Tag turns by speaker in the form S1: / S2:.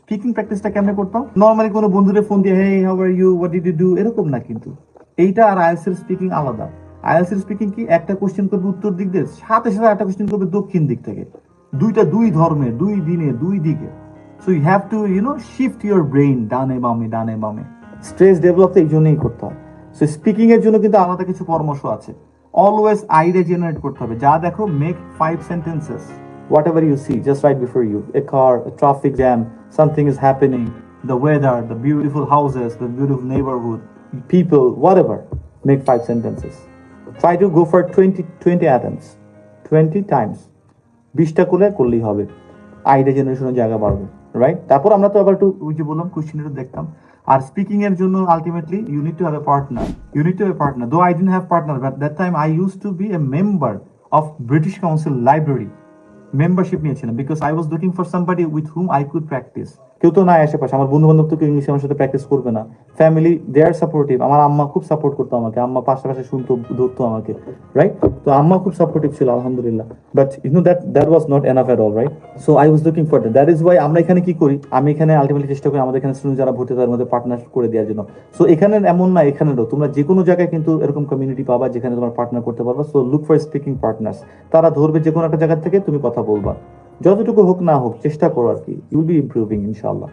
S1: Speaking প্র্যাকটিসটা কেমনে করতাম? নর্মালি কোনো বন্ধুরে ফোন দিয়ে hey how are you, what did you do, এরকম না কিন্তু। এইটা আর আইএলটিএস এর স্পিকিং আলাদা। আইএলটিএস এর স্পিকিং কি, একটা কোশ্চেন করবে উত্তর দিক দিয়ে, সাথে সাথে একটা কোশ্চেন করবে দক্ষিণ দিক থেকে। দুই ধর্মে, দুই দিনে, দুই দিকে। So you have to shift your brain ডানে বামে, ডানে বামে। স্ট্রেস ডেভেলপ তো এই জন্যই করতে হয়। সো স্পিকিং এর জন্য কিন্তু আলাদা কিছু পরামর্শ আছে। অলওয়েজ আইডিয়া জেনারেট করতে হবে। যা দেখো, make 5 sentences. Whatever you see just right before you, a car, a traffic jam, something is happening, the weather, the beautiful houses, the beautiful neighborhood, people, whatever. Make 5 sentences. Try to go for 20 attempts, 20 times. 20টা করলেই হবে। Idea জেনারেশনের জায়গা বাড়বে, right? তারপর আমরা তো আবার একটু ওই যে বললাম কোশ্চেনটা দেখতাম। আর স্পিকিং এর জন্য ultimately you need to have a partner. You need to have a partner. Though I didn't have partner, but that time I use to be a member of British council library. Membership নিয়েছিলাম because I was looking for somebody with whom I could practise. কেউ তো নাই আশেপাশে, আমার বন্ধু বান্ধব তো কেউ ইংলিশে আমার সাথে প্র্যাকটিস করবে না। Family they are supportive. আমার আম্মা খুব সাপোর্ট করতো আমাকে, আম্মা পাশে পাশে শুনতো, ধরতো আমাকে, রাইট? তো আম্মা খুব সাপোর্টিভ ছিল আলহামদুলিল্লাহ। But that was not enough at all, right? So I was looking for that is Y আমরা এখানে কি করি, আমি এখানে আলটিমেটলি চেষ্টা করি আমাদের এখানে স্টুডেন্ট যারা ভর্তি তাদের মধ্যে পার্টনার করে দেওয়ার জন্য। সো এখানে এমন না, এখানেও তোমরা যে কোনো জায়গায় কিন্তু এরকম কমিউনিটি পাবা যেখানে তোমার পার্টনার করতে পারবা। So look for speaking partners. তারা ধরবে যে কোনো একটা জায়গা থেকে, তুমি কথা বলবা, যতটুকু হোক না হোক চেষ্টা করো আর কি। ইউল বি ইমপ্রুভিং ইনশাআল্লাহ।